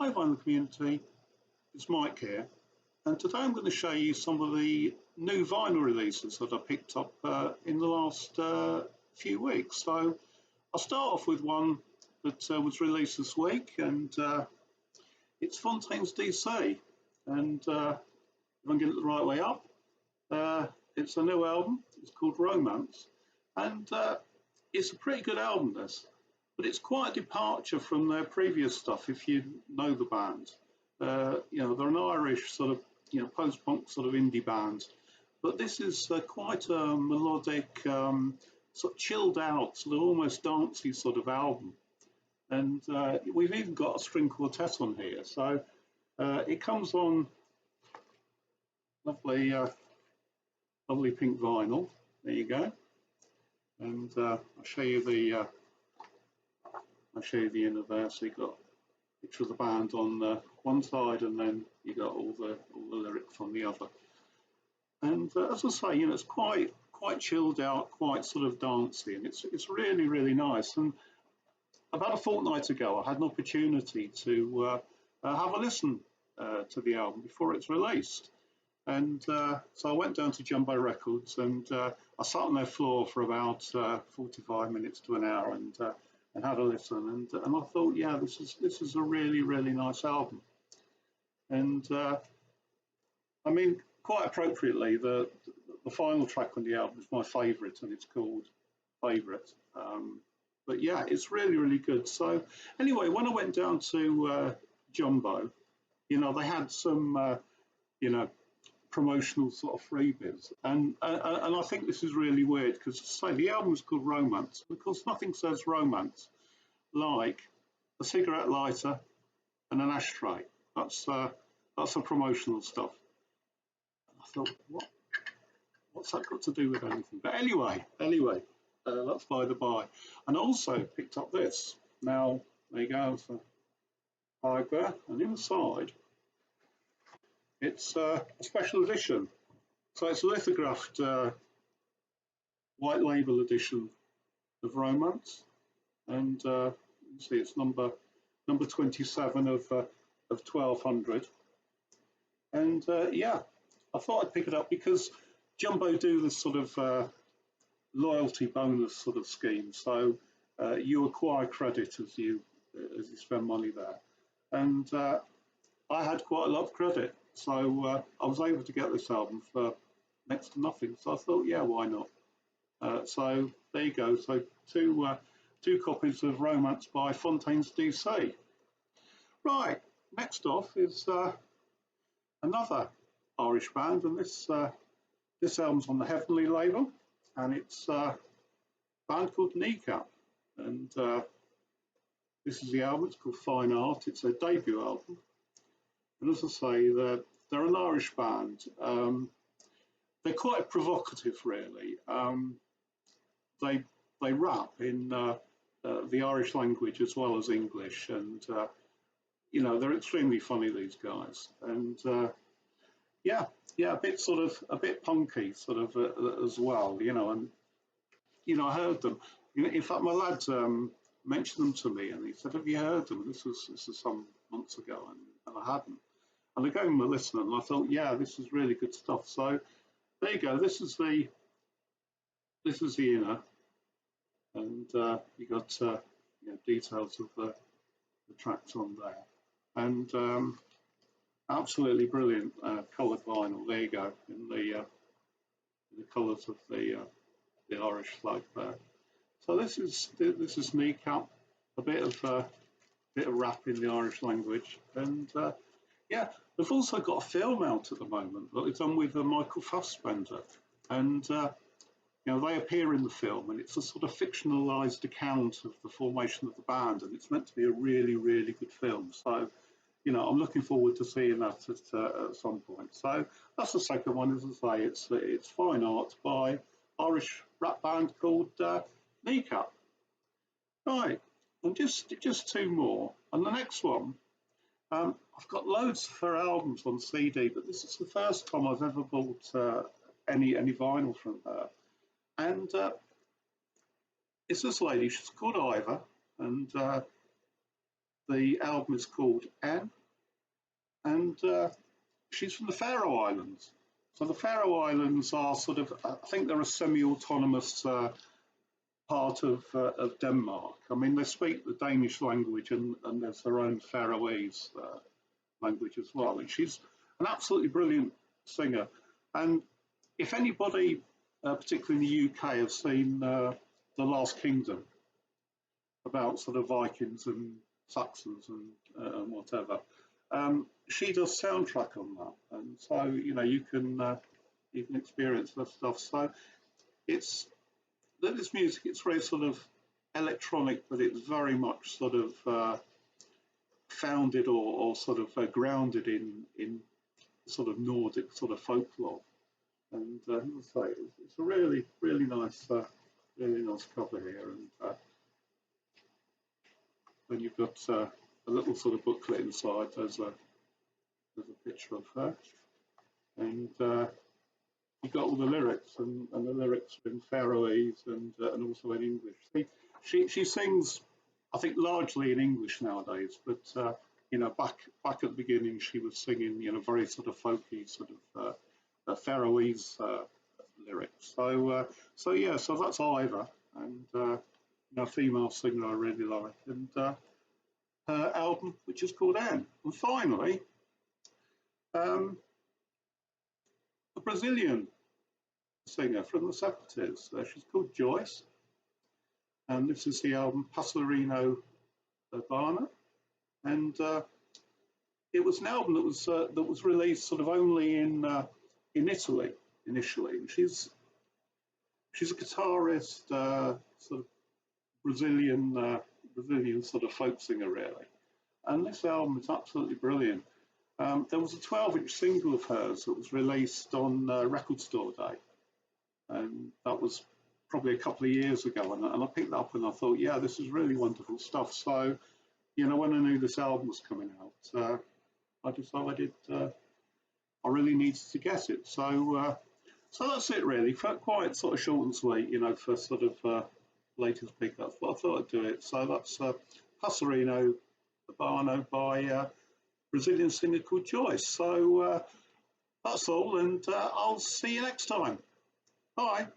Hi Vinyl community, it's Mike here, and today I'm going to show you some of the new vinyl releases that I picked up in the last few weeks. So I'll start off with one that was released this week, and it's Fontaines DC, and if I can get it the right way up, it's a new album. It's called Romance, and it's a pretty good album, this. But it's quite a departure from their previous stuff, if you know the band. They're an Irish sort of, post-punk sort of indie band. But this is quite a melodic, sort of chilled out, sort of almost dancey sort of album. And we've even got a string quartet on here. So it comes on lovely, lovely pink vinyl. There you go. And I'll show you the inner there. So you've got a picture of the band on one side, and then you got all the lyrics on the other. And as I say, it's quite chilled out, quite sort of dancey, and it's really, really nice. And about a fortnight ago, I had an opportunity to have a listen to the album before it's released. And so I went down to Jumbo Records, and I sat on their floor for about 45 minutes to an hour, and had a listen. And I thought, yeah, this is a really, really nice album. And I mean, quite appropriately, the final track on the album is my favourite, and it's called Favourite. But yeah, it's really, really good. So anyway, when I went down to Jumbo, they had some, promotional sort of freebies, and I think this is really weird because, say, the album is called Romance. Of course, nothing says romance like a cigarette lighter and an ashtray. That's the promotional stuff. And I thought, what's that got to do with anything? But anyway, that's by the by. And I also picked up this. Now there you go. It's a bag there, and inside, it's a special edition. So it's a lithographed white label edition of Romance, and you can see it's number 27 of 1200. And yeah, I thought I'd pick it up because Jumbo do this sort of loyalty bonus sort of scheme. So you acquire credit as you spend money there, and I had quite a lot of credit. So I was able to get this album for next to nothing. So I thought, yeah, why not? So there you go. So two copies of Romance by Fontaines DC. Right, next off is another Irish band, and this album's on the Heavenly label, and it's a band called Kneecap. And this is the album. It's called Fine Art. It's their debut album. And as I say, they're an Irish band. They're quite provocative, really. They rap in the Irish language as well as English, and they're extremely funny, these guys. And yeah, a bit punky, sort of as well. And I heard them. In fact, my lad mentioned them to me, and he said, "Have you heard them?" This is some months ago, and I hadn't. And I gave him a listen, and I thought, yeah, this is really good stuff. So there you go. This is the inner, and you got details of the tracks on there, and absolutely brilliant coloured vinyl. There you go, in the colours of the Irish flag there. So this is Kneecap, a bit of rap in the Irish language, and yeah, they've also got a film out at the moment that it's on with Michael Fassbender, and they appear in the film, and it's a sort of fictionalised account of the formation of the band, and it's meant to be a really, really good film. So, I'm looking forward to seeing that at some point. So that's the second one. As I say, it's Fine Art by Irish rap band called Kneecap. Right, and just two more, and the next one. I've got loads for albums on CD, but this is the first time I've ever bought any vinyl from her. And it's this lady, she's called Eivor, and The album is called Anne, and she's from the Faroe Islands. So the Faroe Islands are sort of, I think they're a semi-autonomous part of Denmark. I mean, they speak the Danish language, and there's their own Faroese language as well. And she's an absolutely brilliant singer. And if anybody, particularly in the UK, have seen The Last Kingdom, about sort of Vikings and Saxons and whatever, she does soundtrack on that, and so you can experience that stuff. So it's this music. It's very sort of electronic, but it's very much sort of founded or sort of grounded in sort of Nordic sort of folklore. And as I say, it's a really nice cover here. And then you've got a little sort of booklet inside. There's a picture of her, and you've got all the lyrics, and the lyrics are in Faroese and also in English. She sings, I think, largely in English nowadays, but back at the beginning she was singing very sort of folky sort of Faroese lyrics. So yeah, so that's Eivor, and a female singer I really like, and her album, which is called Anne. And finally, a Brazilian singer from the 70s. She's called Joyce, and this is the album Passarinho Urbana, and it was an album that was released sort of only in Italy initially. And she's a guitarist, sort of Brazilian sort of folk singer really, and this album is absolutely brilliant. There was a 12-inch single of hers that was released on Record Store Day, and that was probably a couple of years ago, and I picked that up and I thought, yeah, this is really wonderful stuff. So, when I knew this album was coming out, I decided I really needed to get it. So that's it really, quite sort of short and sweet, for sort of latest pickups, but I thought I'd do it. So that's Passarinho Urbano by Brazilian singer called Joyce. So that's all, and I'll see you next time. Bye.